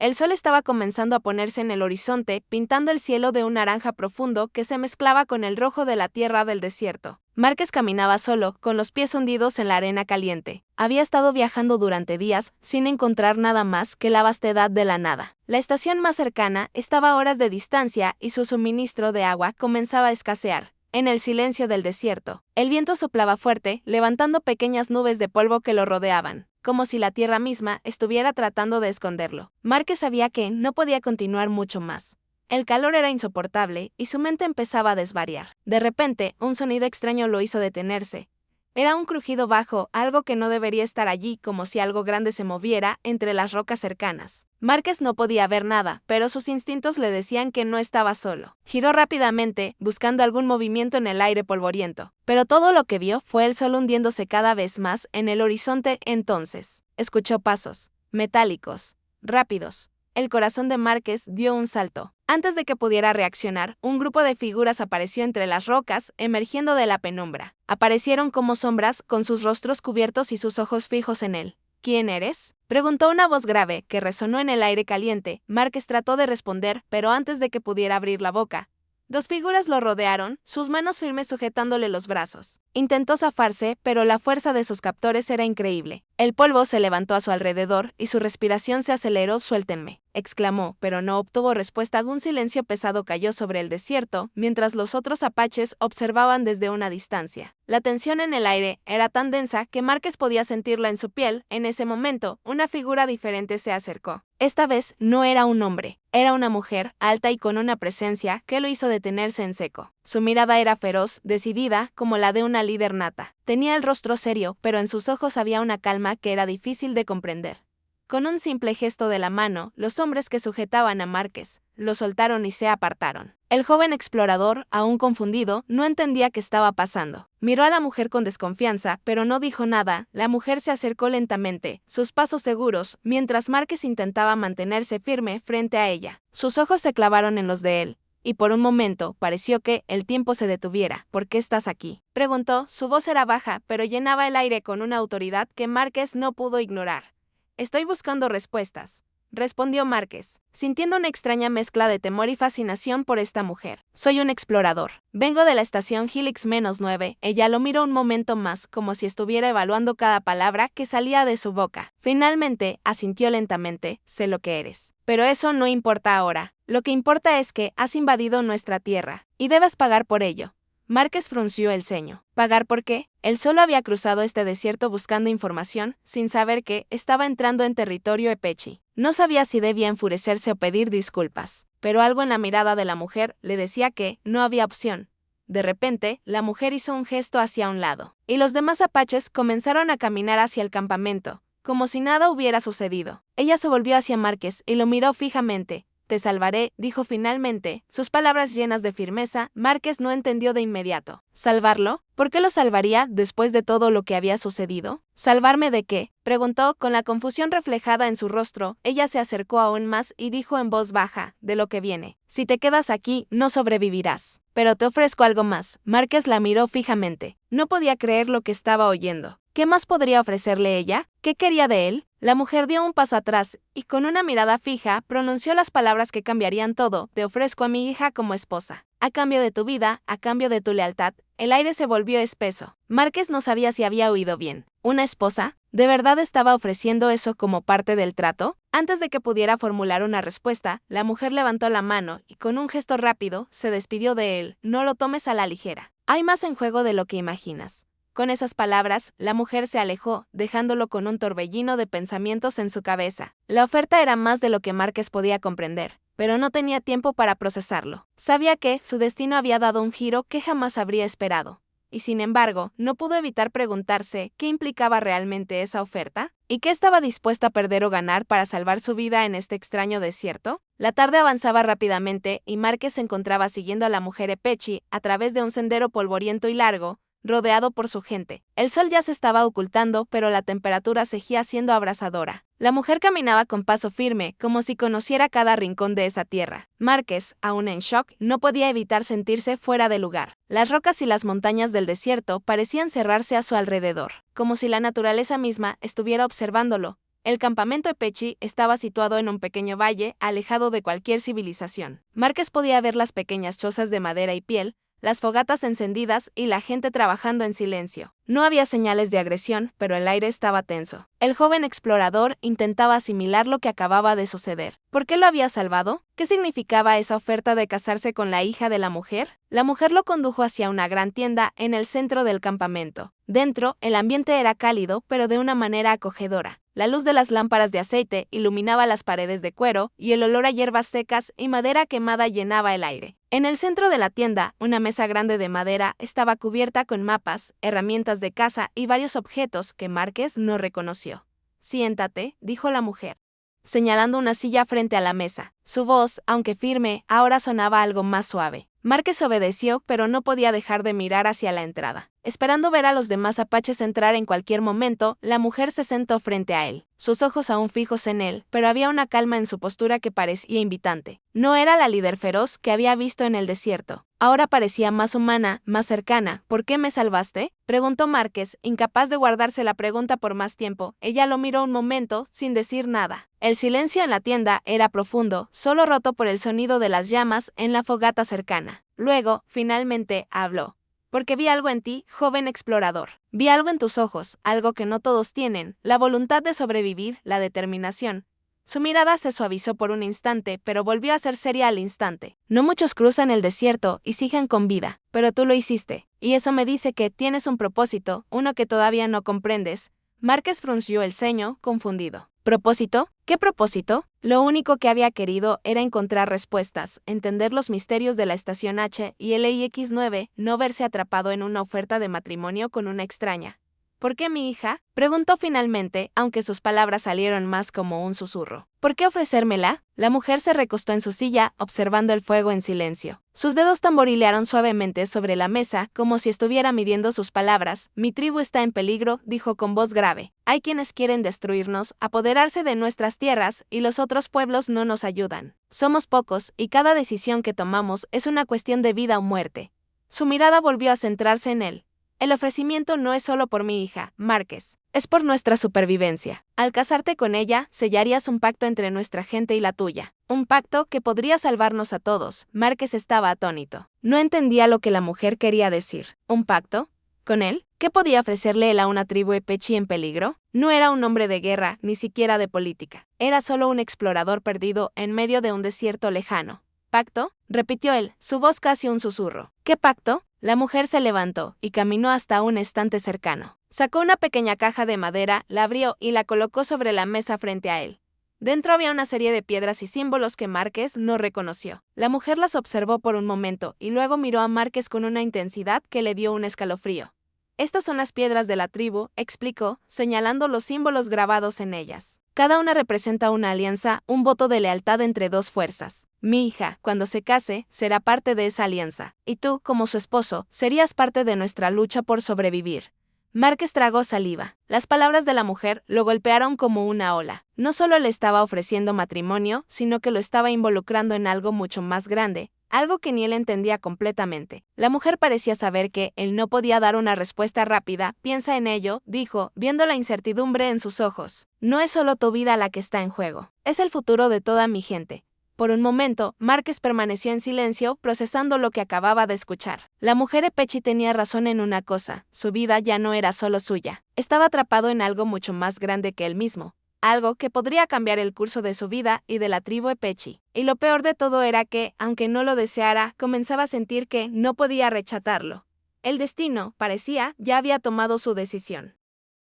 El sol estaba comenzando a ponerse en el horizonte, pintando el cielo de un naranja profundo que se mezclaba con el rojo de la tierra del desierto. Márquez caminaba solo, con los pies hundidos en la arena caliente. Había estado viajando durante días, sin encontrar nada más que la vastedad de la nada. La estación más cercana estaba a horas de distancia y su suministro de agua comenzaba a escasear. En el silencio del desierto, el viento soplaba fuerte, levantando pequeñas nubes de polvo que lo rodeaban, como si la tierra misma estuviera tratando de esconderlo. Márquez sabía que no podía continuar mucho más. El calor era insoportable y su mente empezaba a desvariar. De repente, un sonido extraño lo hizo detenerse. Era un crujido bajo, algo que no debería estar allí, como si algo grande se moviera entre las rocas cercanas. Márquez no podía ver nada, pero sus instintos le decían que no estaba solo. Giró rápidamente, buscando algún movimiento en el aire polvoriento. Pero todo lo que vio fue el sol hundiéndose cada vez más en el horizonte. Entonces, escuchó pasos, metálicos, rápidos. El corazón de Márquez dio un salto. Antes de que pudiera reaccionar, un grupo de figuras apareció entre las rocas, emergiendo de la penumbra. Aparecieron como sombras, con sus rostros cubiertos y sus ojos fijos en él. ¿Quién eres?, preguntó una voz grave que resonó en el aire caliente. Márquez trató de responder, pero antes de que pudiera abrir la boca, dos figuras lo rodearon, sus manos firmes sujetándole los brazos. Intentó zafarse, pero la fuerza de sus captores era increíble. El polvo se levantó a su alrededor y su respiración se aceleró. «Suéltenme», exclamó, pero no obtuvo respuesta. Un silencio pesado cayó sobre el desierto, mientras los otros apaches observaban desde una distancia. La tensión en el aire era tan densa que Márquez podía sentirla en su piel. En ese momento, una figura diferente se acercó. Esta vez no era un hombre, era una mujer, alta y con una presencia que lo hizo detenerse en seco. Su mirada era feroz, decidida, como la de una líder nata. Tenía el rostro serio, pero en sus ojos había una calma que era difícil de comprender. Con un simple gesto de la mano, los hombres que sujetaban a Márquez lo soltaron y se apartaron. El joven explorador, aún confundido, no entendía qué estaba pasando. Miró a la mujer con desconfianza, pero no dijo nada. La mujer se acercó lentamente, sus pasos seguros, mientras Márquez intentaba mantenerse firme frente a ella. Sus ojos se clavaron en los de él, y por un momento pareció que el tiempo se detuviera. «¿Por qué estás aquí?», preguntó. Su voz era baja, pero llenaba el aire con una autoridad que Márquez no pudo ignorar. «Estoy buscando respuestas», respondió Márquez, sintiendo una extraña mezcla de temor y fascinación por esta mujer. «Soy un explorador. Vengo de la estación Helix-9. Ella lo miró un momento más, como si estuviera evaluando cada palabra que salía de su boca. Finalmente, asintió lentamente. «Sé lo que eres. Pero eso no importa ahora. Lo que importa es que has invadido nuestra tierra, y debes pagar por ello». Márquez frunció el ceño. ¿Pagar por qué? Él solo había cruzado este desierto buscando información, sin saber que estaba entrando en territorio apache. No sabía si debía enfurecerse o pedir disculpas, pero algo en la mirada de la mujer le decía que no había opción. De repente, la mujer hizo un gesto hacia un lado, y los demás apaches comenzaron a caminar hacia el campamento, como si nada hubiera sucedido. Ella se volvió hacia Márquez y lo miró fijamente. «Te salvaré», dijo finalmente, sus palabras llenas de firmeza. Márquez no entendió de inmediato. ¿Salvarlo? ¿Por qué lo salvaría después de todo lo que había sucedido? ¿Salvarme de qué?, preguntó, con la confusión reflejada en su rostro. Ella se acercó aún más y dijo en voz baja: «De lo que viene. Si te quedas aquí, no sobrevivirás. Pero te ofrezco algo más». Márquez la miró fijamente. No podía creer lo que estaba oyendo. ¿Qué más podría ofrecerle ella? ¿Qué quería de él? La mujer dio un paso atrás y, con una mirada fija, pronunció las palabras que cambiarían todo. «Te ofrezco a mi hija como esposa. A cambio de tu vida, a cambio de tu lealtad». El aire se volvió espeso. Márquez no sabía si había oído bien. ¿Una esposa? ¿De verdad estaba ofreciendo eso como parte del trato? Antes de que pudiera formular una respuesta, la mujer levantó la mano y, con un gesto rápido, se despidió de él. «No lo tomes a la ligera. Hay más en juego de lo que imaginas». Con esas palabras, la mujer se alejó, dejándolo con un torbellino de pensamientos en su cabeza. La oferta era más de lo que Márquez podía comprender, pero no tenía tiempo para procesarlo. Sabía que su destino había dado un giro que jamás habría esperado. Y sin embargo, no pudo evitar preguntarse qué implicaba realmente esa oferta, y qué estaba dispuesta a perder o ganar para salvar su vida en este extraño desierto. La tarde avanzaba rápidamente y Márquez se encontraba siguiendo a la mujer apache a través de un sendero polvoriento y largo, rodeado por su gente. El sol ya se estaba ocultando, pero la temperatura seguía siendo abrasadora. La mujer caminaba con paso firme, como si conociera cada rincón de esa tierra. Márquez, aún en shock, no podía evitar sentirse fuera de lugar. Las rocas y las montañas del desierto parecían cerrarse a su alrededor, como si la naturaleza misma estuviera observándolo. El campamento Epechi estaba situado en un pequeño valle, alejado de cualquier civilización. Márquez podía ver las pequeñas chozas de madera y piel, las fogatas encendidas y la gente trabajando en silencio. No había señales de agresión, pero el aire estaba tenso. El joven explorador intentaba asimilar lo que acababa de suceder. ¿Por qué lo había salvado? ¿Qué significaba esa oferta de casarse con la hija de la mujer? La mujer lo condujo hacia una gran tienda en el centro del campamento. Dentro, el ambiente era cálido, pero de una manera acogedora. La luz de las lámparas de aceite iluminaba las paredes de cuero y el olor a hierbas secas y madera quemada llenaba el aire. En el centro de la tienda, una mesa grande de madera estaba cubierta con mapas, herramientas de caza y varios objetos que Márquez no reconoció. «Siéntate», dijo la mujer, señalando una silla frente a la mesa. Su voz, aunque firme, ahora sonaba algo más suave. Márquez obedeció, pero no podía dejar de mirar hacia la entrada. Esperando ver a los demás apaches entrar en cualquier momento, la mujer se sentó frente a él, sus ojos aún fijos en él, pero había una calma en su postura que parecía invitante. No era la líder feroz que había visto en el desierto. Ahora parecía más humana, más cercana. «¿Por qué me salvaste?», preguntó Márquez, incapaz de guardarse la pregunta por más tiempo. Ella lo miró un momento, sin decir nada. El silencio en la tienda era profundo, solo roto por el sonido de las llamas en la fogata cercana. Luego, finalmente, habló. «Porque vi algo en ti, joven explorador. Vi algo en tus ojos, algo que no todos tienen, la voluntad de sobrevivir, la determinación». Su mirada se suavizó por un instante, pero volvió a ser seria al instante. «No muchos cruzan el desierto y siguen con vida, pero tú lo hiciste, y eso me dice que tienes un propósito, uno que todavía no comprendes». Márquez frunció el ceño, confundido. ¿Propósito? ¿Qué propósito? Lo único que había querido era encontrar respuestas, entender los misterios de la estación H y el LX-9, no verse atrapado en una oferta de matrimonio con una extraña. «¿Por qué mi hija?», preguntó finalmente, aunque sus palabras salieron más como un susurro. «¿Por qué ofrecérmela?». La mujer se recostó en su silla, observando el fuego en silencio. Sus dedos tamborilearon suavemente sobre la mesa, como si estuviera midiendo sus palabras. «Mi tribu está en peligro», dijo con voz grave. «Hay quienes quieren destruirnos, apoderarse de nuestras tierras, y los otros pueblos no nos ayudan. Somos pocos, y cada decisión que tomamos es una cuestión de vida o muerte». Su mirada volvió a centrarse en él. «El ofrecimiento no es solo por mi hija, Márquez, es por nuestra supervivencia. Al casarte con ella, sellarías un pacto entre nuestra gente y la tuya. Un pacto que podría salvarnos a todos». Márquez estaba atónito. No entendía lo que la mujer quería decir. ¿Un pacto? ¿Con él? ¿Qué podía ofrecerle él a una tribu Epechi en peligro? No era un hombre de guerra, ni siquiera de política. Era solo un explorador perdido en medio de un desierto lejano. «¿Pacto?», repitió él, su voz casi un susurro. «¿Qué pacto?». La mujer se levantó y caminó hasta un estante cercano. Sacó una pequeña caja de madera, la abrió y la colocó sobre la mesa frente a él. Dentro había una serie de piedras y símbolos que Márquez no reconoció. La mujer las observó por un momento y luego miró a Márquez con una intensidad que le dio un escalofrío. «Estas son las piedras de la tribu», explicó, señalando los símbolos grabados en ellas. «Cada una representa una alianza, un voto de lealtad entre dos fuerzas. Mi hija, cuando se case, será parte de esa alianza. Y tú, como su esposo, serías parte de nuestra lucha por sobrevivir». Márquez tragó saliva. Las palabras de la mujer lo golpearon como una ola. No solo le estaba ofreciendo matrimonio, sino que lo estaba involucrando en algo mucho más grande, algo que ni él entendía completamente. La mujer parecía saber que él no podía dar una respuesta rápida. «Piensa en ello», dijo, viendo la incertidumbre en sus ojos. «No es solo tu vida la que está en juego. Es el futuro de toda mi gente». Por un momento, Márquez permaneció en silencio, procesando lo que acababa de escuchar. La mujer Epechi tenía razón en una cosa: su vida ya no era solo suya. Estaba atrapado en algo mucho más grande que él mismo. Algo que podría cambiar el curso de su vida y de la tribu Epechi. Y lo peor de todo era que, aunque no lo deseara, comenzaba a sentir que no podía rechazarlo. El destino, parecía, ya había tomado su decisión.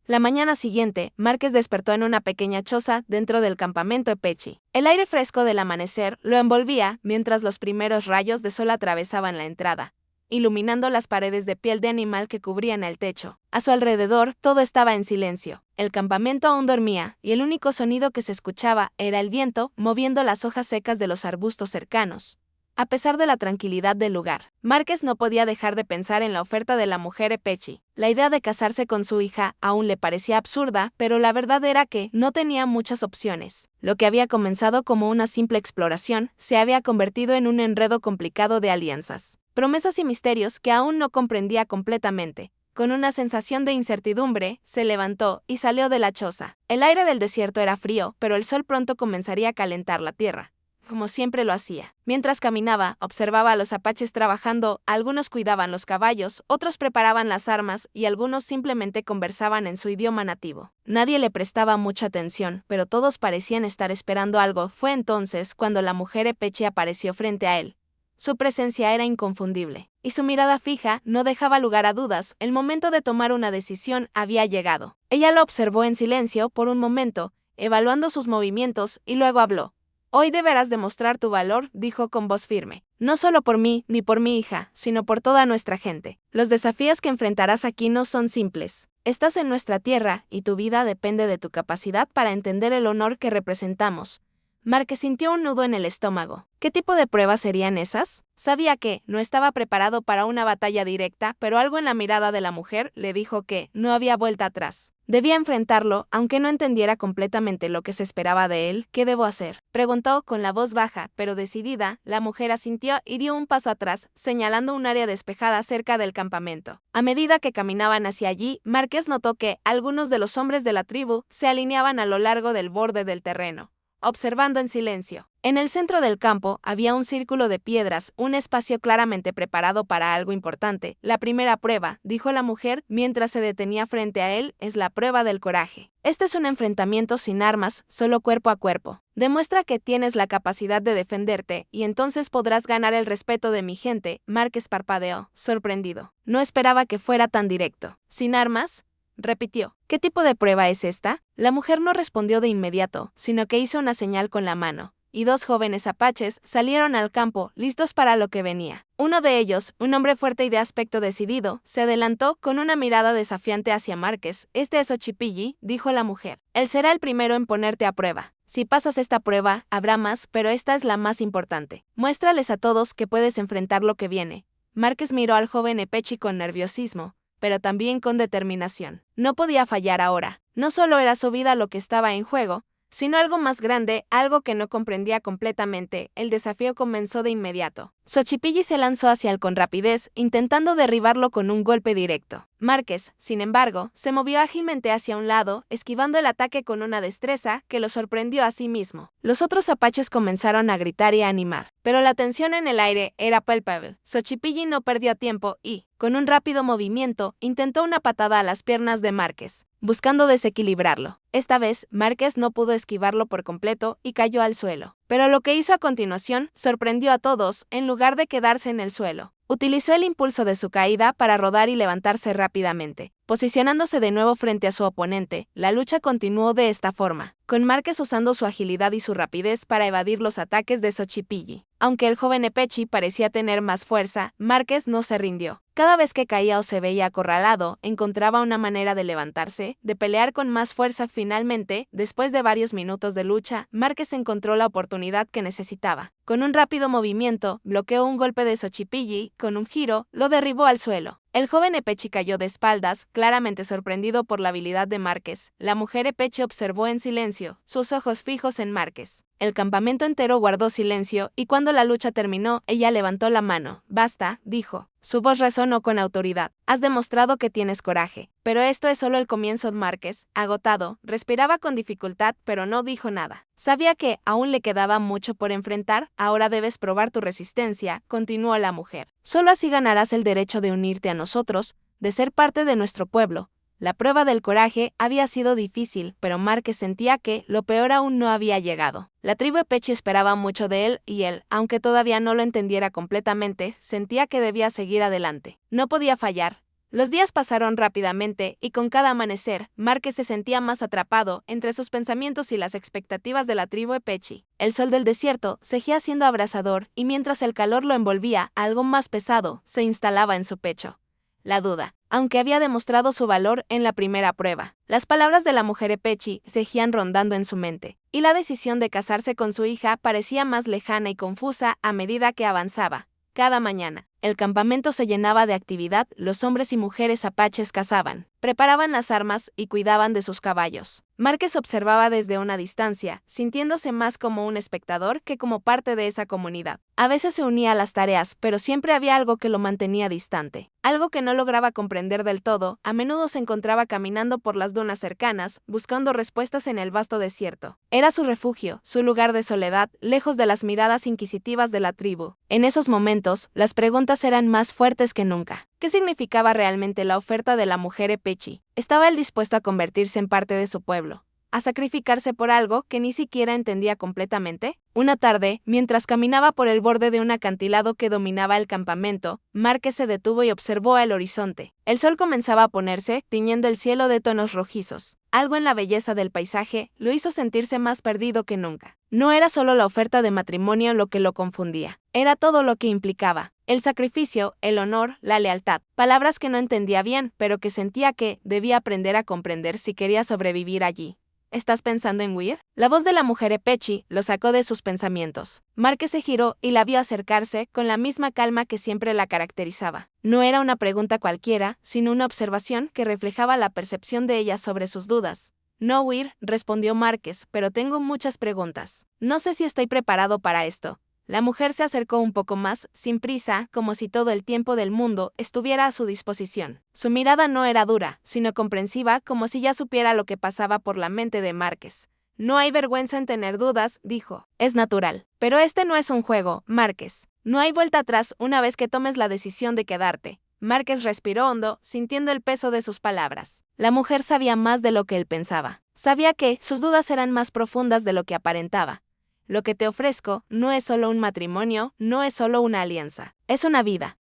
La mañana siguiente, Márquez despertó en una pequeña choza dentro del campamento Epechi. El aire fresco del amanecer lo envolvía mientras los primeros rayos de sol atravesaban la entrada, iluminando las paredes de piel de animal que cubrían el techo. A su alrededor, todo estaba en silencio. El campamento aún dormía, y el único sonido que se escuchaba era el viento moviendo las hojas secas de los arbustos cercanos. A pesar de la tranquilidad del lugar, Márquez no podía dejar de pensar en la oferta de la mujer Epechi. La idea de casarse con su hija aún le parecía absurda, pero la verdad era que no tenía muchas opciones. Lo que había comenzado como una simple exploración se había convertido en un enredo complicado de alianzas, promesas y misterios que aún no comprendía completamente. Con una sensación de incertidumbre, se levantó y salió de la choza. El aire del desierto era frío, pero el sol pronto comenzaría a calentar la tierra, como siempre lo hacía. Mientras caminaba, observaba a los apaches trabajando, algunos cuidaban los caballos, otros preparaban las armas y algunos simplemente conversaban en su idioma nativo. Nadie le prestaba mucha atención, pero todos parecían estar esperando algo. Fue entonces cuando la mujer Epechi apareció frente a él. Su presencia era inconfundible, y su mirada fija no dejaba lugar a dudas. El momento de tomar una decisión había llegado. Ella lo observó en silencio por un momento, evaluando sus movimientos, y luego habló. Hoy deberás demostrar tu valor, dijo con voz firme. No solo por mí, ni por mi hija, sino por toda nuestra gente. Los desafíos que enfrentarás aquí no son simples. Estás en nuestra tierra, y tu vida depende de tu capacidad para entender el honor que representamos. Márquez sintió un nudo en el estómago. ¿Qué tipo de pruebas serían esas? Sabía que no estaba preparado para una batalla directa, pero algo en la mirada de la mujer le dijo que no había vuelta atrás. Debía enfrentarlo, aunque no entendiera completamente lo que se esperaba de él. ¿Qué debo hacer?, preguntó con la voz baja, pero decidida. La mujer asintió y dio un paso atrás, señalando un área despejada cerca del campamento. A medida que caminaban hacia allí, Márquez notó que algunos de los hombres de la tribu se alineaban a lo largo del borde del terreno, observando en silencio. En el centro del campo había un círculo de piedras, un espacio claramente preparado para algo importante. La primera prueba, dijo la mujer mientras se detenía frente a él, es la prueba del coraje. Este es un enfrentamiento sin armas, solo cuerpo a cuerpo. Demuestra que tienes la capacidad de defenderte, y entonces podrás ganar el respeto de mi gente. Márquez parpadeó, sorprendido. No esperaba que fuera tan directo. ¿Sin armas?, repitió. ¿Qué tipo de prueba es esta? La mujer no respondió de inmediato, sino que hizo una señal con la mano, y dos jóvenes apaches salieron al campo, listos para lo que venía. Uno de ellos, un hombre fuerte y de aspecto decidido, se adelantó con una mirada desafiante hacia Márquez. Este es Xochipilli, dijo la mujer. Él será el primero en ponerte a prueba. Si pasas esta prueba, habrá más, pero esta es la más importante. Muéstrales a todos que puedes enfrentar lo que viene. Márquez miró al joven Epechi con nerviosismo, pero también con determinación. No podía fallar ahora. No solo era su vida lo que estaba en juego, sino algo más grande, algo que no comprendía completamente. El desafío comenzó de inmediato. Xochipilli se lanzó hacia él con rapidez, intentando derribarlo con un golpe directo. Márquez, sin embargo, se movió ágilmente hacia un lado, esquivando el ataque con una destreza que lo sorprendió a sí mismo. Los otros apaches comenzaron a gritar y a animar, pero la tensión en el aire era palpable. Xochipilli no perdió tiempo y, con un rápido movimiento, intentó una patada a las piernas de Márquez, buscando desequilibrarlo. Esta vez, Márquez no pudo esquivarlo por completo y cayó al suelo. Pero lo que hizo a continuación sorprendió a todos. En lugar de quedarse en el suelo, utilizó el impulso de su caída para rodar y levantarse rápidamente. Posicionándose de nuevo frente a su oponente, la lucha continuó de esta forma, con Márquez usando su agilidad y su rapidez para evadir los ataques de Xochipilli. Aunque el joven Epechi parecía tener más fuerza, Márquez no se rindió. Cada vez que caía o se veía acorralado, encontraba una manera de levantarse, de pelear con más fuerza. Finalmente, después de varios minutos de lucha, Márquez encontró la oportunidad que necesitaba. Con un rápido movimiento, bloqueó un golpe de Xochipilli. Con un giro, lo derribó al suelo. El joven Epechi cayó de espaldas, claramente sorprendido por la habilidad de Márquez. La mujer Epechi observó en silencio, sus ojos fijos en Márquez. El campamento entero guardó silencio, y cuando la lucha terminó, ella levantó la mano. Basta, dijo. Su voz resonó con autoridad. Has demostrado que tienes coraje. Pero esto es solo el comienzo. Márquez, agotado, respiraba con dificultad, pero no dijo nada. Sabía que aún le quedaba mucho por enfrentar. Ahora debes probar tu resistencia, continuó la mujer. Solo así ganarás el derecho de unirte a nosotros, de ser parte de nuestro pueblo. La prueba del coraje había sido difícil, pero Márquez sentía que lo peor aún no había llegado. La tribu Epechi esperaba mucho de él y él, aunque todavía no lo entendiera completamente, sentía que debía seguir adelante. No podía fallar. Los días pasaron rápidamente y con cada amanecer, Márquez se sentía más atrapado entre sus pensamientos y las expectativas de la tribu Epechi. El sol del desierto seguía siendo abrasador y mientras el calor lo envolvía, algo más pesado se instalaba en su pecho. La duda, aunque había demostrado su valor en la primera prueba. Las palabras de la mujer Epechi seguían rondando en su mente, y la decisión de casarse con su hija parecía más lejana y confusa a medida que avanzaba. Cada mañana, el campamento se llenaba de actividad, los hombres y mujeres apaches cazaban, preparaban las armas y cuidaban de sus caballos. Márquez observaba desde una distancia, sintiéndose más como un espectador que como parte de esa comunidad. A veces se unía a las tareas, pero siempre había algo que lo mantenía distante. Algo que no lograba comprender del todo. A menudo se encontraba caminando por las dunas cercanas, buscando respuestas en el vasto desierto. Era su refugio, su lugar de soledad, lejos de las miradas inquisitivas de la tribu. En esos momentos, las preguntas eran más fuertes que nunca. ¿Qué significaba realmente la oferta de la mujer Epechi? ¿Estaba él dispuesto a convertirse en parte de su pueblo, a sacrificarse por algo que ni siquiera entendía completamente? Una tarde, mientras caminaba por el borde de un acantilado que dominaba el campamento, Márquez se detuvo y observó el horizonte. El sol comenzaba a ponerse, tiñendo el cielo de tonos rojizos. Algo en la belleza del paisaje lo hizo sentirse más perdido que nunca. No era solo la oferta de matrimonio lo que lo confundía, era todo lo que implicaba. El sacrificio, el honor, la lealtad. Palabras que no entendía bien, pero que sentía que debía aprender a comprender si quería sobrevivir allí. ¿Estás pensando en huir? La voz de la mujer Epechi lo sacó de sus pensamientos. Márquez se giró y la vio acercarse con la misma calma que siempre la caracterizaba. No era una pregunta cualquiera, sino una observación que reflejaba la percepción de ella sobre sus dudas. No huir, respondió Márquez, pero tengo muchas preguntas. No sé si estoy preparado para esto. La mujer se acercó un poco más, sin prisa, como si todo el tiempo del mundo estuviera a su disposición. Su mirada no era dura, sino comprensiva, como si ya supiera lo que pasaba por la mente de Márquez. No hay vergüenza en tener dudas, dijo. Es natural. Pero este no es un juego, Márquez. No hay vuelta atrás una vez que tomes la decisión de quedarte. Márquez respiró hondo, sintiendo el peso de sus palabras. La mujer sabía más de lo que él pensaba. Sabía que sus dudas eran más profundas de lo que aparentaba. Lo que te ofrezco no es solo un matrimonio, no es solo una alianza. Es una vida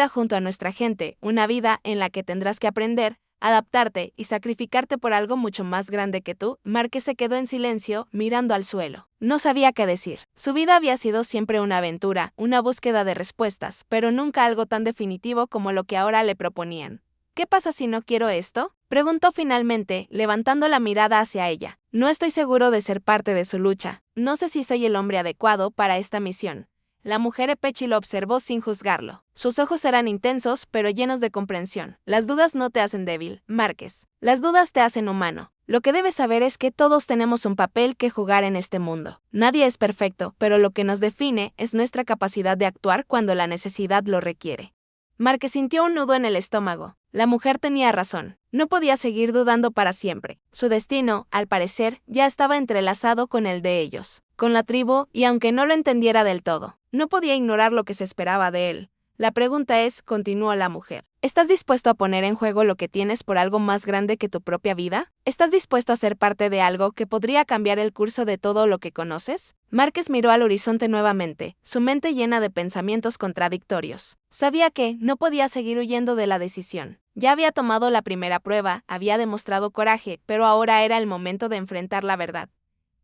junto a nuestra gente, una vida en la que tendrás que aprender, adaptarte y sacrificarte por algo mucho más grande que tú. Márquez se quedó en silencio, mirando al suelo. No sabía qué decir. Su vida había sido siempre una aventura, una búsqueda de respuestas, pero nunca algo tan definitivo como lo que ahora le proponían. ¿Qué pasa si no quiero esto?, preguntó finalmente, levantando la mirada hacia ella. No estoy seguro de ser parte de su lucha. No sé si soy el hombre adecuado para esta misión. La mujer Epechi lo observó sin juzgarlo. Sus ojos eran intensos, pero llenos de comprensión. Las dudas no te hacen débil, Márquez. Las dudas te hacen humano. Lo que debes saber es que todos tenemos un papel que jugar en este mundo. Nadie es perfecto, pero lo que nos define es nuestra capacidad de actuar cuando la necesidad lo requiere. Márquez sintió un nudo en el estómago. La mujer tenía razón. No podía seguir dudando para siempre. Su destino, al parecer, ya estaba entrelazado con el de ellos, con la tribu, y aunque no lo entendiera del todo, no podía ignorar lo que se esperaba de él. La pregunta es, continuó la mujer, ¿estás dispuesto a poner en juego lo que tienes por algo más grande que tu propia vida? ¿Estás dispuesto a ser parte de algo que podría cambiar el curso de todo lo que conoces? Márquez miró al horizonte nuevamente, su mente llena de pensamientos contradictorios. Sabía que no podía seguir huyendo de la decisión. Ya había tomado la primera prueba, había demostrado coraje, pero ahora era el momento de enfrentar la verdad.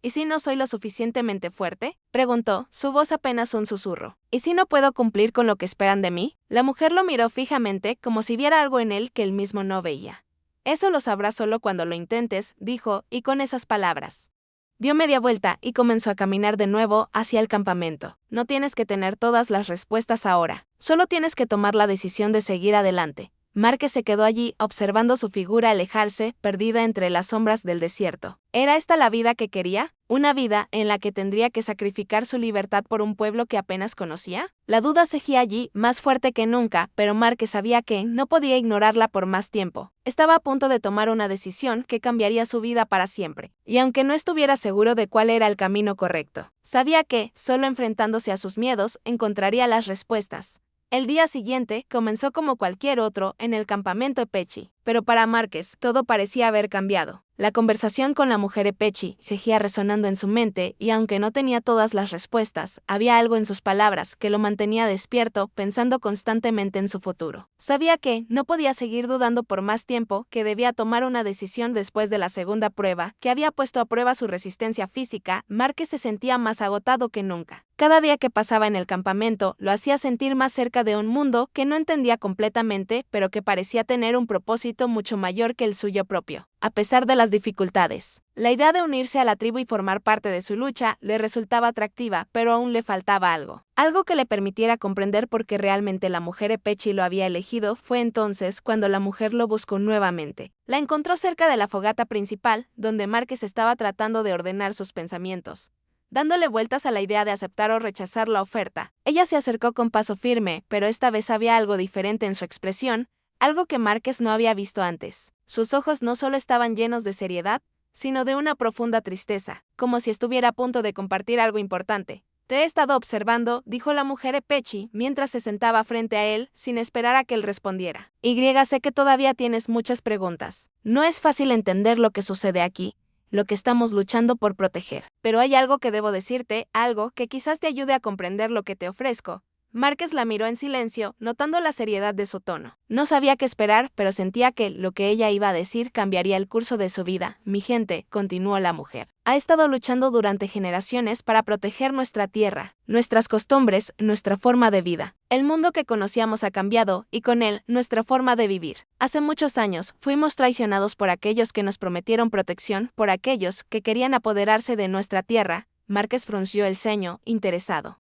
¿Y si no soy lo suficientemente fuerte?, preguntó, su voz apenas un susurro. ¿Y si no puedo cumplir con lo que esperan de mí? La mujer lo miró fijamente, como si viera algo en él que él mismo no veía. Eso lo sabrás solo cuando lo intentes, dijo, y con esas palabras dio media vuelta y comenzó a caminar de nuevo hacia el campamento. No tienes que tener todas las respuestas ahora, solo tienes que tomar la decisión de seguir adelante. Márquez se quedó allí observando su figura alejarse, perdida entre las sombras del desierto. ¿Era esta la vida que quería? ¿Una vida en la que tendría que sacrificar su libertad por un pueblo que apenas conocía? La duda seguía allí, más fuerte que nunca, pero Márquez sabía que no podía ignorarla por más tiempo. Estaba a punto de tomar una decisión que cambiaría su vida para siempre, y aunque no estuviera seguro de cuál era el camino correcto, sabía que, solo enfrentándose a sus miedos, encontraría las respuestas. El día siguiente comenzó como cualquier otro en el campamento Epechi, pero para Márquez todo parecía haber cambiado. La conversación con la mujer Epechi seguía resonando en su mente y aunque no tenía todas las respuestas, había algo en sus palabras que lo mantenía despierto, pensando constantemente en su futuro. Sabía que no podía seguir dudando por más tiempo, que debía tomar una decisión después de la segunda prueba, que había puesto a prueba su resistencia física. Márquez se sentía más agotado que nunca. Cada día que pasaba en el campamento lo hacía sentir más cerca de un mundo que no entendía completamente, pero que parecía tener un propósito mucho mayor que el suyo propio. a pesar de las dificultades. La idea de unirse a la tribu y formar parte de su lucha le resultaba atractiva, pero aún le faltaba algo. Algo que le permitiera comprender por qué realmente la mujer Epechi lo había elegido. Fue entonces cuando la mujer lo buscó nuevamente. La encontró cerca de la fogata principal, donde Márquez estaba tratando de ordenar sus pensamientos, dándole vueltas a la idea de aceptar o rechazar la oferta. Ella se acercó con paso firme, pero esta vez había algo diferente en su expresión, algo que Márquez no había visto antes. Sus ojos no solo estaban llenos de seriedad, sino de una profunda tristeza, como si estuviera a punto de compartir algo importante. Te he estado observando, dijo la mujer Epechi, mientras se sentaba frente a él, sin esperar a que él respondiera. Sé que todavía tienes muchas preguntas. No es fácil entender lo que sucede aquí, lo que estamos luchando por proteger. Pero hay algo que debo decirte, algo que quizás te ayude a comprender lo que te ofrezco. Márquez la miró en silencio, notando la seriedad de su tono. No sabía qué esperar, pero sentía que lo que ella iba a decir cambiaría el curso de su vida. Mi gente, continuó la mujer, ha estado luchando durante generaciones para proteger nuestra tierra, nuestras costumbres, nuestra forma de vida. El mundo que conocíamos ha cambiado, y con él, nuestra forma de vivir. Hace muchos años, fuimos traicionados por aquellos que nos prometieron protección, por aquellos que querían apoderarse de nuestra tierra. Márquez frunció el ceño, interesado,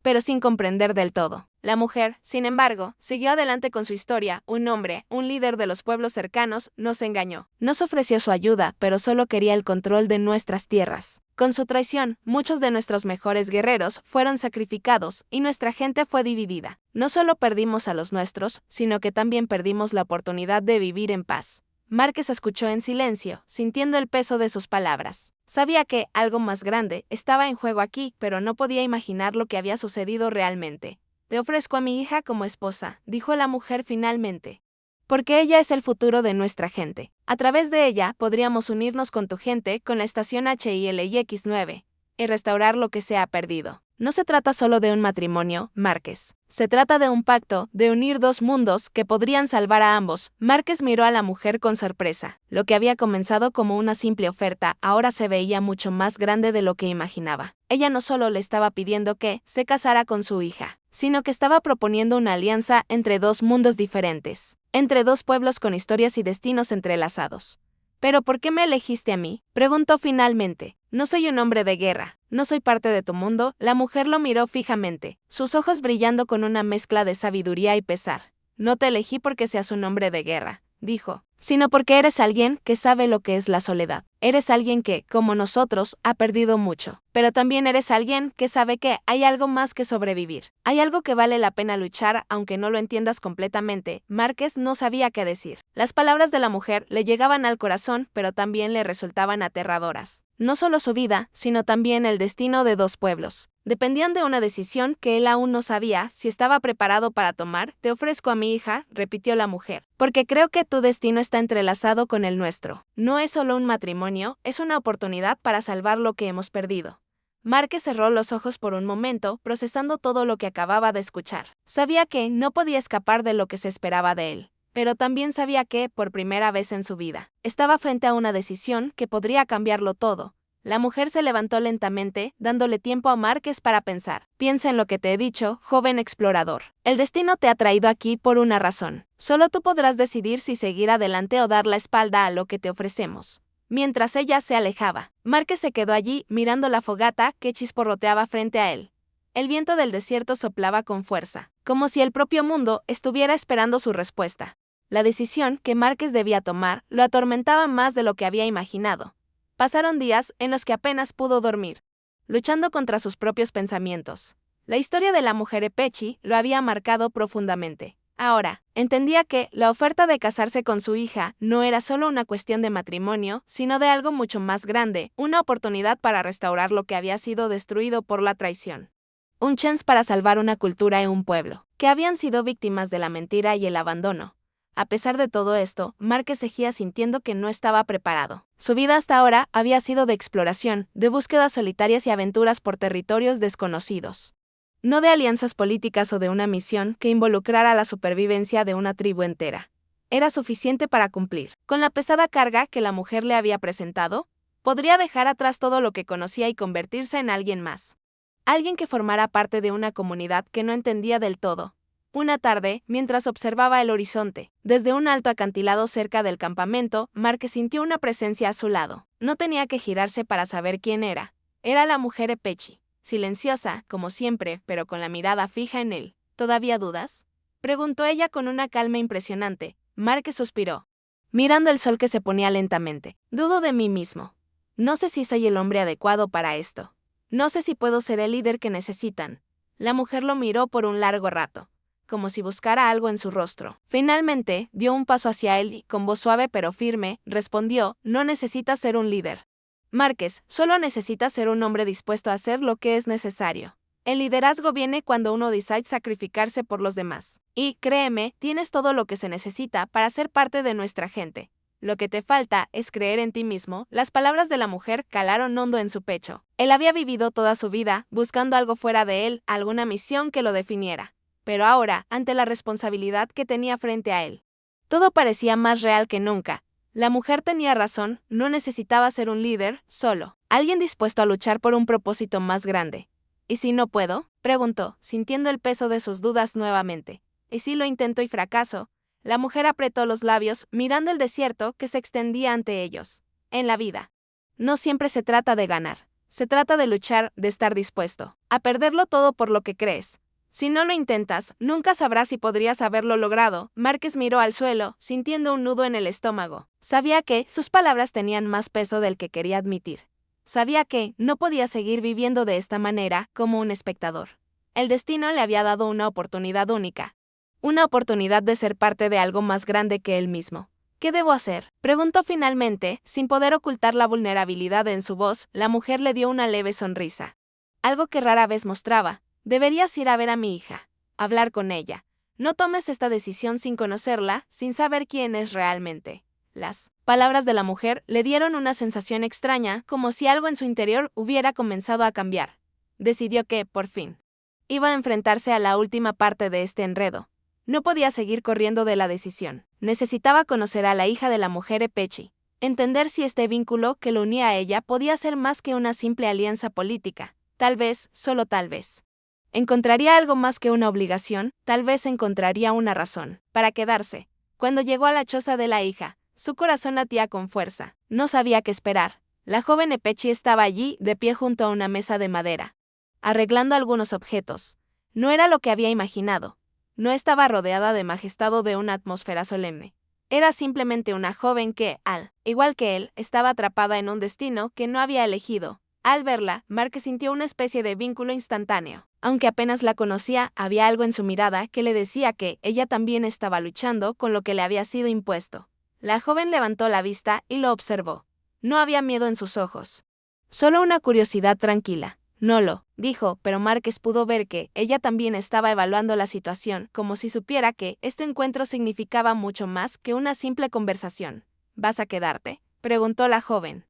pero sin comprender del todo. La mujer, sin embargo, siguió adelante con su historia. Un hombre, un líder de los pueblos cercanos, nos engañó. Nos ofreció su ayuda, pero solo quería el control de nuestras tierras. Con su traición, muchos de nuestros mejores guerreros fueron sacrificados y nuestra gente fue dividida. No solo perdimos a los nuestros, sino que también perdimos la oportunidad de vivir en paz. Márquez escuchó en silencio, sintiendo el peso de sus palabras. Sabía que algo más grande estaba en juego aquí, pero no podía imaginar lo que había sucedido realmente. Te ofrezco a mi hija como esposa, dijo la mujer finalmente, porque ella es el futuro de nuestra gente. A través de ella podríamos unirnos con tu gente, con la estación HILX9, y restaurar lo que se ha perdido. No se trata solo de un matrimonio, Márquez. Se trata de un pacto, de unir dos mundos que podrían salvar a ambos. Márquez miró a la mujer con sorpresa. Lo que había comenzado como una simple oferta, ahora se veía mucho más grande de lo que imaginaba. Ella no solo le estaba pidiendo que se casara con su hija, sino que estaba proponiendo una alianza entre dos mundos diferentes, entre dos pueblos con historias y destinos entrelazados. ¿Pero por qué me elegiste a mí?, preguntó finalmente. No soy un hombre de guerra, no soy parte de tu mundo. La mujer lo miró fijamente, sus ojos brillando con una mezcla de sabiduría y pesar. No te elegí porque seas un hombre de guerra, dijo, sino porque eres alguien que sabe lo que es la soledad. Eres alguien que, como nosotros, ha perdido mucho. Pero también eres alguien que sabe que hay algo más que sobrevivir. Hay algo que vale la pena luchar, aunque no lo entiendas completamente. Márquez no sabía qué decir. Las palabras de la mujer le llegaban al corazón, pero también le resultaban aterradoras. No solo su vida, sino también el destino de dos pueblos dependían de una decisión que él aún no sabía si estaba preparado para tomar. Te ofrezco a mi hija, repitió la mujer, porque creo que tu destino está entrelazado con el nuestro. No es solo un matrimonio, es una oportunidad para salvar lo que hemos perdido. Márquez cerró los ojos por un momento, procesando todo lo que acababa de escuchar. Sabía que no podía escapar de lo que se esperaba de él, pero también sabía que, por primera vez en su vida, estaba frente a una decisión que podría cambiarlo todo. La mujer se levantó lentamente, dándole tiempo a Márquez para pensar. Piensa en lo que te he dicho, joven explorador. El destino te ha traído aquí por una razón. Solo tú podrás decidir si seguir adelante o dar la espalda a lo que te ofrecemos. Mientras ella se alejaba, Márquez se quedó allí, mirando la fogata que chisporroteaba frente a él. El viento del desierto soplaba con fuerza, como si el propio mundo estuviera esperando su respuesta. La decisión que Márquez debía tomar lo atormentaba más de lo que había imaginado. Pasaron días en los que apenas pudo dormir, luchando contra sus propios pensamientos. La historia de la mujer Epechi lo había marcado profundamente. Ahora, entendía que la oferta de casarse con su hija no era solo una cuestión de matrimonio, sino de algo mucho más grande, una oportunidad para restaurar lo que había sido destruido por la traición. Un chance para salvar una cultura y un pueblo, que habían sido víctimas de la mentira y el abandono. A pesar de todo esto, Márquez seguía sintiendo que no estaba preparado. Su vida hasta ahora había sido de exploración, de búsquedas solitarias y aventuras por territorios desconocidos. No de alianzas políticas o de una misión que involucrara la supervivencia de una tribu entera. Era suficiente para cumplir con la pesada carga que la mujer le había presentado. Podría dejar atrás todo lo que conocía y convertirse en alguien más. Alguien que formara parte de una comunidad que no entendía del todo. Una tarde, mientras observaba el horizonte, desde un alto acantilado cerca del campamento, Márquez sintió una presencia a su lado. No tenía que girarse para saber quién era. Era la mujer Epechi, silenciosa, como siempre, pero con la mirada fija en él. ¿Todavía dudas?, preguntó ella con una calma impresionante. Márquez suspiró, mirando el sol que se ponía lentamente. Dudo de mí mismo. No sé si soy el hombre adecuado para esto. No sé si puedo ser el líder que necesitan. La mujer lo miró por un largo rato, como si buscara algo en su rostro. Finalmente, dio un paso hacia él y, con voz suave pero firme, respondió: no necesitas ser un líder, Márquez, solo necesitas ser un hombre dispuesto a hacer lo que es necesario. El liderazgo viene cuando uno decide sacrificarse por los demás. Y, créeme, tienes todo lo que se necesita para ser parte de nuestra gente. Lo que te falta es creer en ti mismo. Las palabras de la mujer calaron hondo en su pecho. Él había vivido toda su vida buscando algo fuera de él, alguna misión que lo definiera. Pero ahora, ante la responsabilidad que tenía frente a él, todo parecía más real que nunca. La mujer tenía razón, no necesitaba ser un líder, solo alguien dispuesto a luchar por un propósito más grande. ¿Y si no puedo?, preguntó, sintiendo el peso de sus dudas nuevamente. ¿Y si lo intento y fracaso? La mujer apretó los labios, mirando el desierto que se extendía ante ellos. En la vida, no siempre se trata de ganar. Se trata de luchar, de estar dispuesto a perderlo todo por lo que crees. Si no lo intentas, nunca sabrás si podrías haberlo logrado. Márquez miró al suelo, sintiendo un nudo en el estómago. Sabía que sus palabras tenían más peso del que quería admitir. Sabía que no podía seguir viviendo de esta manera, como un espectador. El destino le había dado una oportunidad única. Una oportunidad de ser parte de algo más grande que él mismo. ¿Qué debo hacer?, preguntó finalmente, sin poder ocultar la vulnerabilidad en su voz. La mujer le dio una leve sonrisa. Algo que rara vez mostraba. Deberías ir a ver a mi hija. Hablar con ella. No tomes esta decisión sin conocerla, sin saber quién es realmente. Las palabras de la mujer le dieron una sensación extraña, como si algo en su interior hubiera comenzado a cambiar. Decidió que, por fin, iba a enfrentarse a la última parte de este enredo. No podía seguir corriendo de la decisión. Necesitaba conocer a la hija de la mujer Epechi. Entender si este vínculo que lo unía a ella podía ser más que una simple alianza política. Tal vez, solo tal vez, encontraría algo más que una obligación. Tal vez encontraría una razón para quedarse. Cuando llegó a la choza de la hija, su corazón latía con fuerza. No sabía qué esperar. La joven Epechi estaba allí, de pie junto a una mesa de madera, arreglando algunos objetos. No era lo que había imaginado. No estaba rodeada de majestad o de una atmósfera solemne. Era simplemente una joven que, igual que él, estaba atrapada en un destino que no había elegido. Al verla, Márquez sintió una especie de vínculo instantáneo. Aunque apenas la conocía, había algo en su mirada que le decía que ella también estaba luchando con lo que le había sido impuesto. La joven levantó la vista y lo observó. No había miedo en sus ojos. Solo una curiosidad tranquila. No lo dijo, pero Márquez pudo ver que ella también estaba evaluando la situación, como si supiera que este encuentro significaba mucho más que una simple conversación. ¿Vas a quedarte?, preguntó la joven.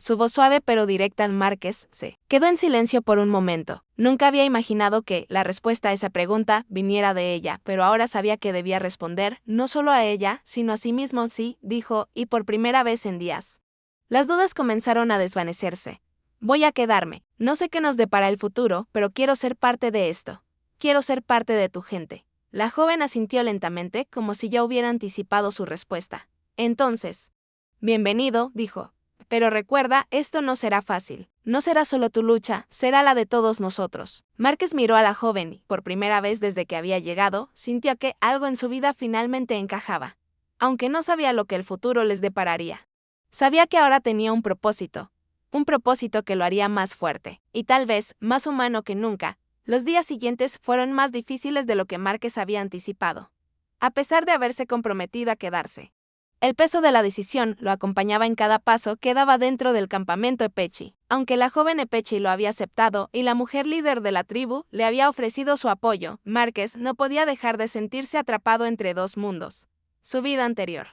Su voz suave pero directa. Márquez se quedó en silencio por un momento. Nunca había imaginado que la respuesta a esa pregunta viniera de ella, pero ahora sabía que debía responder, no solo a ella, sino a sí mismo. Sí, dijo, y por primera vez en días. Las dudas comenzaron a desvanecerse. Voy a quedarme. No sé qué nos depara el futuro, pero quiero ser parte de esto. Quiero ser parte de tu gente. La joven asintió lentamente, como si ya hubiera anticipado su respuesta. Entonces, bienvenido, dijo. Pero recuerda, esto no será fácil. No será solo tu lucha, será la de todos nosotros. Márquez miró a la joven y, por primera vez desde que había llegado, sintió que algo en su vida finalmente encajaba. Aunque no sabía lo que el futuro les depararía. Sabía que ahora tenía un propósito que lo haría más fuerte, y tal vez más humano que nunca. Los días siguientes fueron más difíciles de lo que Márquez había anticipado. A pesar de haberse comprometido a quedarse, el peso de la decisión lo acompañaba en cada paso que daba dentro del campamento Epechi. Aunque la joven Epechi lo había aceptado y la mujer líder de la tribu le había ofrecido su apoyo, Márquez no podía dejar de sentirse atrapado entre dos mundos. Su vida anterior,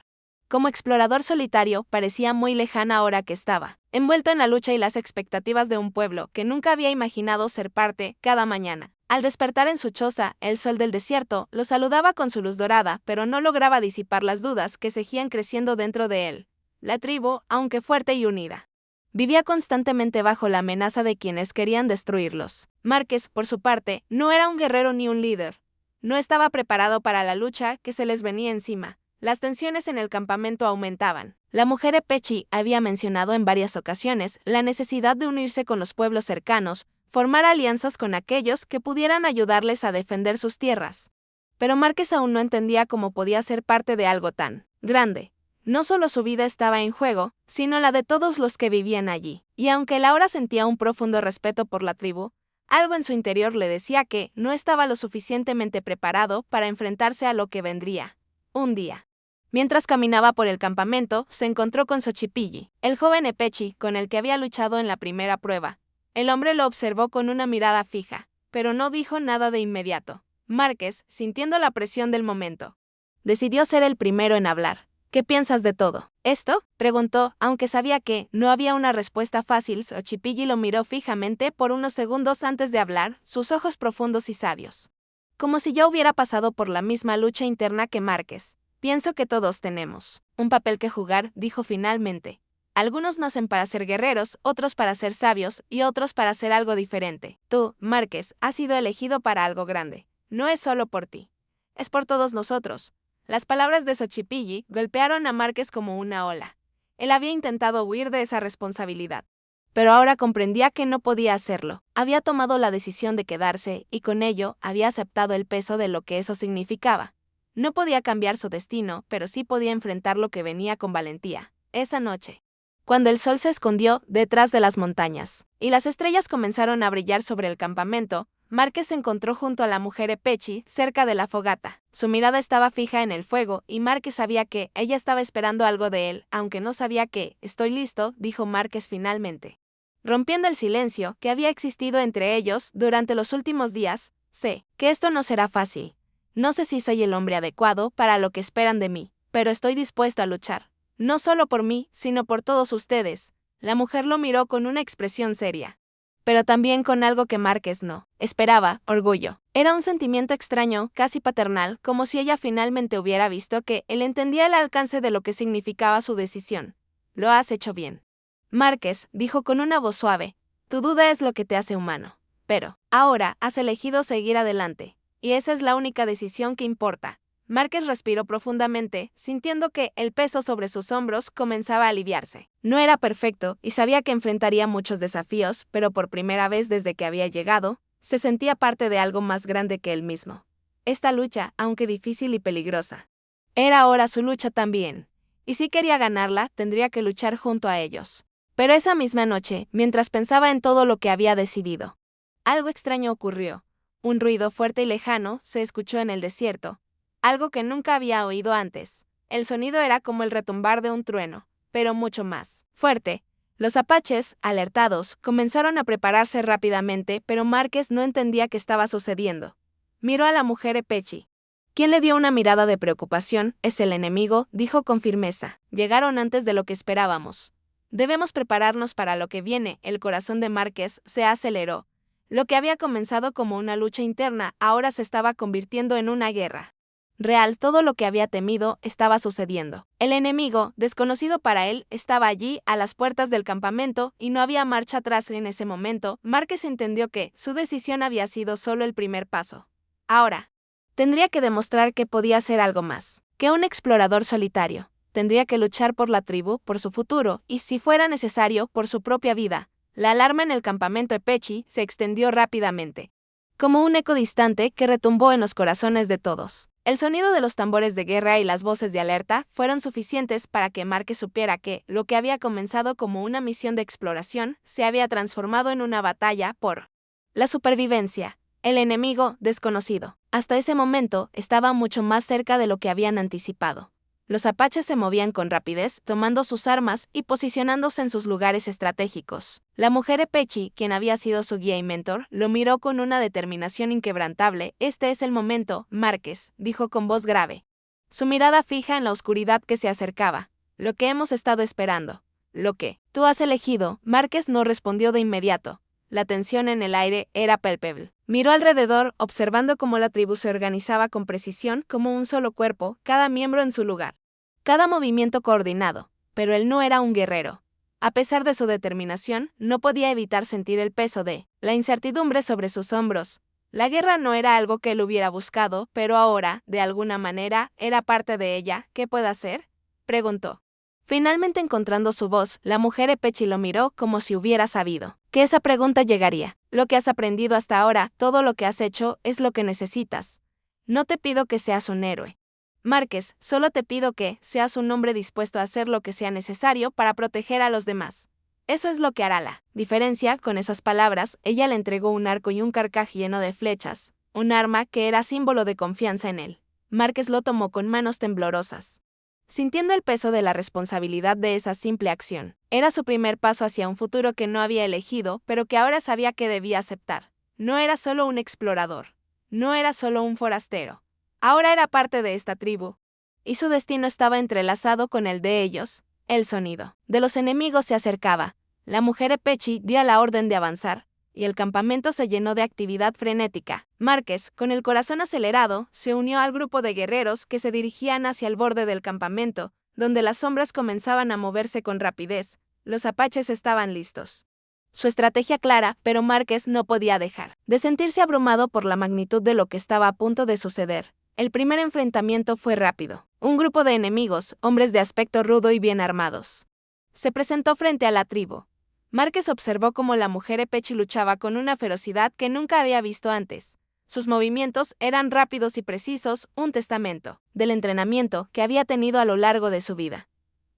como explorador solitario, parecía muy lejana ahora que estaba envuelto en la lucha y las expectativas de un pueblo que nunca había imaginado ser parte. Cada mañana, al despertar en su choza, el sol del desierto lo saludaba con su luz dorada, pero no lograba disipar las dudas que seguían creciendo dentro de él. La tribu, aunque fuerte y unida, vivía constantemente bajo la amenaza de quienes querían destruirlos. Márquez, por su parte, no era un guerrero ni un líder. no estaba preparado para la lucha que se les venía encima. Las tensiones en el campamento aumentaban. La mujer Epechi había mencionado en varias ocasiones la necesidad de unirse con los pueblos cercanos, formar alianzas con aquellos que pudieran ayudarles a defender sus tierras. Pero Márquez aún no entendía cómo podía ser parte de algo tan grande. No solo su vida estaba en juego, sino la de todos los que vivían allí. Y aunque él ahora sentía un profundo respeto por la tribu, algo en su interior le decía que no estaba lo suficientemente preparado para enfrentarse a lo que vendría. Un día. Mientras caminaba por el campamento, se encontró con Xochipilli, el joven Epechi con el que había luchado en la primera prueba. El hombre lo observó con una mirada fija, pero no dijo nada de inmediato. Márquez, sintiendo la presión del momento, decidió ser el primero en hablar. ¿Qué piensas de todo esto?, preguntó, aunque sabía que no había una respuesta fácil. Xochipilli lo miró fijamente por unos segundos antes de hablar, sus ojos profundos y sabios. Como si ya hubiera pasado por la misma lucha interna que Márquez. Pienso que todos tenemos un papel que jugar, dijo finalmente. Algunos nacen para ser guerreros, otros para ser sabios y otros para hacer algo diferente. Tú, Márquez, has sido elegido para algo grande. No es solo por ti. Es por todos nosotros. Las palabras de Xochipilli golpearon a Márquez como una ola. Él había intentado huir de esa responsabilidad. Pero ahora comprendía que no podía hacerlo. Había tomado la decisión de quedarse y con ello había aceptado el peso de lo que eso significaba. No podía cambiar su destino, pero sí podía enfrentar lo que venía con valentía. Esa noche, cuando el sol se escondió detrás de las montañas y las estrellas comenzaron a brillar sobre el campamento, Márquez se encontró junto a la mujer Epechi cerca de la fogata. Su mirada estaba fija en el fuego y Márquez sabía que ella estaba esperando algo de él, aunque no sabía qué. Estoy listo, dijo Márquez finalmente. Rompiendo el silencio que había existido entre ellos durante los últimos días, sé que esto no será fácil. No sé si soy el hombre adecuado para lo que esperan de mí, pero estoy dispuesto a luchar. No solo por mí, sino por todos ustedes. La mujer lo miró con una expresión seria, pero también con algo que Márquez no esperaba, orgullo. Era un sentimiento extraño, casi paternal, como si ella finalmente hubiera visto que él entendía el alcance de lo que significaba su decisión. Lo has hecho bien. Márquez dijo con una voz suave, tu duda es lo que te hace humano. Pero, ahora, has elegido seguir adelante. Y esa es la única decisión que importa. Márquez respiró profundamente, sintiendo que el peso sobre sus hombros comenzaba a aliviarse. No era perfecto y sabía que enfrentaría muchos desafíos, pero por primera vez desde que había llegado, se sentía parte de algo más grande que él mismo. Esta lucha, aunque difícil y peligrosa, era ahora su lucha también. Y si quería ganarla, tendría que luchar junto a ellos. Pero esa misma noche, mientras pensaba en todo lo que había decidido, algo extraño ocurrió. Un ruido fuerte y lejano se escuchó en el desierto, algo que nunca había oído antes. El sonido era como el retumbar de un trueno, pero mucho más fuerte. Los apaches, alertados, comenzaron a prepararse rápidamente, pero Márquez no entendía qué estaba sucediendo. Miró a la mujer Epechi, quien le dio una mirada de preocupación. Es el enemigo, dijo con firmeza. Llegaron antes de lo que esperábamos. Debemos prepararnos para lo que viene. El corazón de Márquez se aceleró. Lo que había comenzado como una lucha interna ahora se estaba convirtiendo en una guerra real. Todo lo que había temido estaba sucediendo. El enemigo, desconocido para él, estaba allí, a las puertas del campamento, y no había marcha atrás. En ese momento, Márquez entendió que su decisión había sido solo el primer paso. Ahora, tendría que demostrar que podía ser algo más que un explorador solitario. Tendría que luchar por la tribu, por su futuro, y si fuera necesario, por su propia vida. La alarma en el campamento Epechi se extendió rápidamente, como un eco distante que retumbó en los corazones de todos. El sonido de los tambores de guerra y las voces de alerta fueron suficientes para que Márquez supiera que lo que había comenzado como una misión de exploración se había transformado en una batalla por la supervivencia. El enemigo desconocido, hasta ese momento, estaba mucho más cerca de lo que habían anticipado. Los apaches se movían con rapidez, tomando sus armas y posicionándose en sus lugares estratégicos. La mujer Epechi, quien había sido su guía y mentor, lo miró con una determinación inquebrantable. Este es el momento, Márquez, dijo con voz grave, su mirada fija en la oscuridad que se acercaba. Lo que hemos estado esperando. Lo que tú has elegido. Márquez no respondió de inmediato. La tensión en el aire era palpable. Miró alrededor, observando cómo la tribu se organizaba con precisión, como un solo cuerpo, cada miembro en su lugar. Cada movimiento coordinado, pero él no era un guerrero. A pesar de su determinación, no podía evitar sentir el peso de la incertidumbre sobre sus hombros. La guerra no era algo que él hubiera buscado, pero ahora, de alguna manera, era parte de ella. ¿Qué puede hacer?, preguntó. Finalmente encontrando su voz, la mujer Epechi lo miró como si hubiera sabido que esa pregunta llegaría. Lo que has aprendido hasta ahora, todo lo que has hecho, es lo que necesitas. No te pido que seas un héroe, Márquez, solo te pido que seas un hombre dispuesto a hacer lo que sea necesario para proteger a los demás. Eso es lo que hará la diferencia. Con esas palabras, ella le entregó un arco y un carcaj lleno de flechas, un arma que era símbolo de confianza en él. Márquez lo tomó con manos temblorosas, sintiendo el peso de la responsabilidad de esa simple acción. Era su primer paso hacia un futuro que no había elegido, pero que ahora sabía que debía aceptar. No era solo un explorador, no era solo un forastero. Ahora era parte de esta tribu, y su destino estaba entrelazado con el de ellos. El sonido de los enemigos se acercaba. La mujer Epechi dio la orden de avanzar, y el campamento se llenó de actividad frenética. Márquez, con el corazón acelerado, se unió al grupo de guerreros que se dirigían hacia el borde del campamento, donde las sombras comenzaban a moverse con rapidez. Los apaches estaban listos. Su estrategia clara, pero Márquez no podía dejar de sentirse abrumado por la magnitud de lo que estaba a punto de suceder. El primer enfrentamiento fue rápido. Un grupo de enemigos, hombres de aspecto rudo y bien armados, se presentó frente a la tribu. Márquez observó cómo la mujer Epechi luchaba con una ferocidad que nunca había visto antes. Sus movimientos eran rápidos y precisos, un testamento del entrenamiento que había tenido a lo largo de su vida.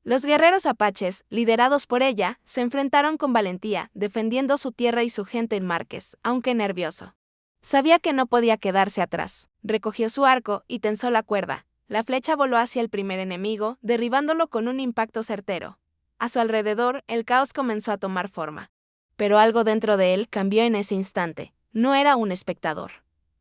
Los guerreros apaches, liderados por ella, se enfrentaron con valentía, defendiendo su tierra y su gente en Márquez, aunque nervioso. Sabía que no podía quedarse atrás. Recogió su arco y tensó la cuerda. La flecha voló hacia el primer enemigo, derribándolo con un impacto certero. A su alrededor, el caos comenzó a tomar forma. Pero algo dentro de él cambió en ese instante. No era un espectador.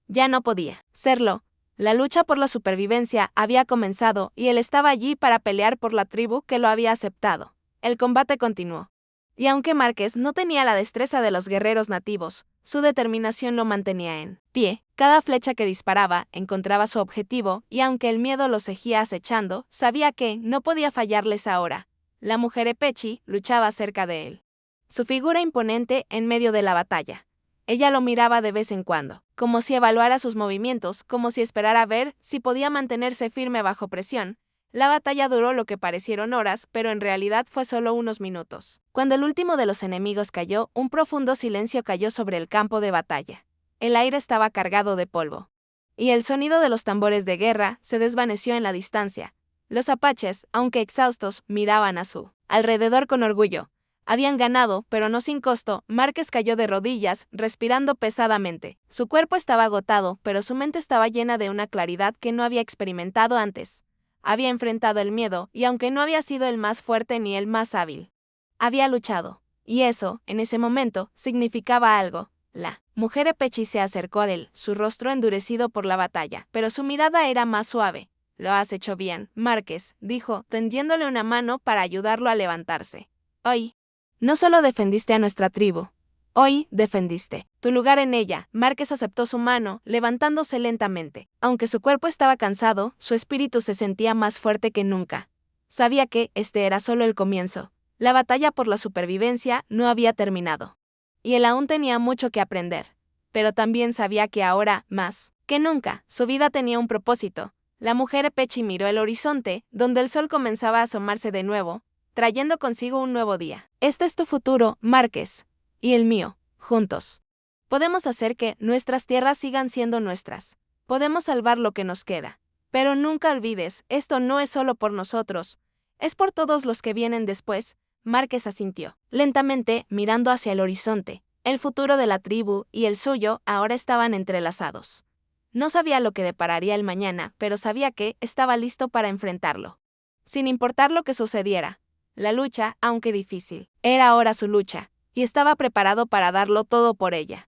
Ya no podía serlo. La lucha por la supervivencia había comenzado y él estaba allí para pelear por la tribu que lo había aceptado. El combate continuó. Y aunque Márquez no tenía la destreza de los guerreros nativos, su determinación lo mantenía en pie. Cada flecha que disparaba encontraba su objetivo, y aunque el miedo lo seguía acechando, sabía que no podía fallarles ahora. La mujer Epechi luchaba cerca de él, su figura imponente en medio de la batalla. Ella lo miraba de vez en cuando, como si evaluara sus movimientos, como si esperara ver si podía mantenerse firme bajo presión. La batalla duró lo que parecieron horas, pero en realidad fue solo unos minutos. Cuando el último de los enemigos cayó, un profundo silencio cayó sobre el campo de batalla. El aire estaba cargado de polvo, y el sonido de los tambores de guerra se desvaneció en la distancia. Los apaches, aunque exhaustos, miraban a su alrededor con orgullo. Habían ganado, pero no sin costo. Márquez cayó de rodillas, respirando pesadamente. Su cuerpo estaba agotado, pero su mente estaba llena de una claridad que no había experimentado antes. Había enfrentado el miedo, y aunque no había sido el más fuerte ni el más hábil, había luchado. Y eso, en ese momento, significaba algo. La mujer Epechi se acercó a él, su rostro endurecido por la batalla, pero su mirada era más suave. «Lo has hecho bien, Márquez», dijo, tendiéndole una mano para ayudarlo a levantarse. «Hoy no solo defendiste a nuestra tribu, hoy defendiste tu lugar en ella». Márquez aceptó su mano, levantándose lentamente. Aunque su cuerpo estaba cansado, su espíritu se sentía más fuerte que nunca. Sabía que este era solo el comienzo. La batalla por la supervivencia no había terminado. Y él aún tenía mucho que aprender. Pero también sabía que ahora, más que nunca, su vida tenía un propósito. La mujer Epechi miró el horizonte, donde el sol comenzaba a asomarse de nuevo, trayendo consigo un nuevo día. «Este es tu futuro, Márquez, y el mío, juntos. Podemos hacer que nuestras tierras sigan siendo nuestras. Podemos salvar lo que nos queda. Pero nunca olvides, esto no es solo por nosotros, es por todos los que vienen después». Márquez asintió, lentamente, mirando hacia el horizonte. El futuro de la tribu y el suyo ahora estaban entrelazados. No sabía lo que depararía el mañana, pero sabía que estaba listo para enfrentarlo. Sin importar lo que sucediera, la lucha, aunque difícil, era ahora su lucha, y estaba preparado para darlo todo por ella.